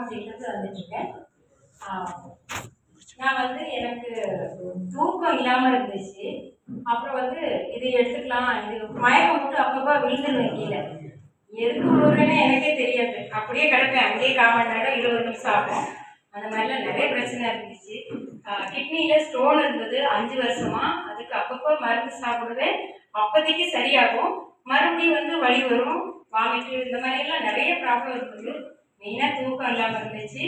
அப்படின்றது வந்துட்டுருக்கேன். நான் வந்து எனக்கு தூக்கம் இல்லாமல் இருந்துச்சு. அப்புறம் வந்து இதை எடுத்துக்கலாம், இது மயக்கம் போட்டு அப்பப்போ விழுந்துருவேன் கீழே. எதுக்கு விழுறேன்னு எனக்கே தெரியாது. அப்படியே கிடப்பேன், அப்படியே 1/4 மணி நேரம் 20 நிமிஷம் ஆகும். அந்த மாதிரிலாம் நிறைய பிரச்சனை இருந்துச்சு. கிட்னியில் ஸ்டோன் இருந்தது 5 வருஷமா. அதுக்கு அப்பப்போ மருந்து சாப்பிடுவேன். அப்போதைக்கு சரியாகும், மறுபடியும் வந்து வலி வரும், வாமிட்டு, இந்த மாதிரியெல்லாம் நிறைய ப்ராப்ளம் இருக்குது. மெயினாக தூக்கம் இல்லாமல் இருந்துச்சு.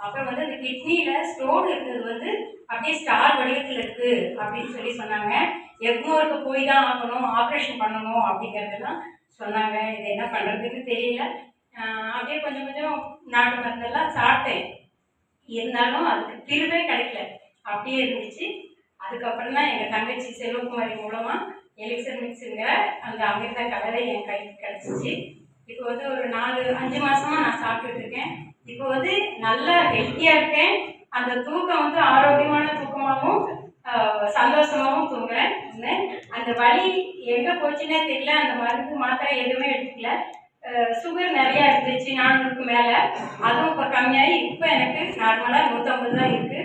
அப்புறம் வந்து இந்த கிட்னியில் ஸ்டோன் இருந்தது வந்து அப்படியே ஸ்டார் வடிவத்தில் இருக்குது அப்படின்னு சொல்லி சொன்னாங்க. எக்மோருக்கு போய் தான் ஆகணும், ஆப்ரேஷன் பண்ணணும் அப்படிங்கிறதெல்லாம் சொன்னாங்க. இது என்ன பண்ணுறதுன்னு தெரியல. அப்படியே கொஞ்சம் கொஞ்சம் நாட்டு மருந்தெல்லாம் சாப்பிட்டேன். இருந்தாலும் அதுக்கு தீர்வே கிடைக்கல, அப்படியே இருந்துச்சு. அதுக்கப்புறம் தான் எங்கள் தங்கச்சி செல்வகுமாரி மூலமாக எலிக்சர் மிக்ஸுங்கிற அந்த அமிர்த கலரை என் கைக்கு கிடச்சிச்சு. இப்போ வந்து ஒரு 4-5 மாதமாக நான் சாப்பிட்டுட்டு இருக்கேன். இப்போ வந்து நல்லா ஹெல்த்தியாக இருக்கேன். அந்த தூக்கம் வந்து ஆரோக்கியமான தூக்கமாகவும் சந்தோஷமாகவும் தூங்குறேன். அந்த வலி எங்கே போச்சுன்னே தெரியல. அந்த மருந்து மாத்திரை எதுவுமே எடுத்துக்கல. சுகர் நிறையா இருந்துச்சு, 400க்கு மேலே. அதுவும் இப்போ கம்மியாகி இப்போ எனக்கு நார்மலாக 150 தான் இருக்குது.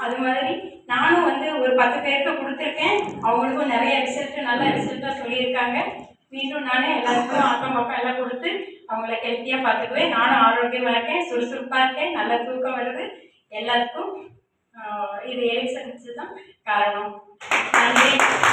அது மாதிரி நானும் வந்து ஒரு 10 பேருக்கு கொடுத்துருக்கேன். அவங்களுக்கும் நிறைய ரிசல்ட்டு, நல்ல ரிசல்ட்டாக சொல்லியிருக்காங்க. மீண்டும் நானே எல்லாருக்கும் அக்கம் பக்கம் எல்லாம் கொடுத்து அவங்கள ஹெல்த்தியாக பார்த்துக்குவேன். நானும் ஆரோக்கியமாக இருக்கேன், சுறுசுறுப்பாக இருக்கேன், நல்ல தூக்கம் வருது. எல்லாருக்கும் இது எலிக்சர் மிக்ஸ் தான் காரணம். நன்றி.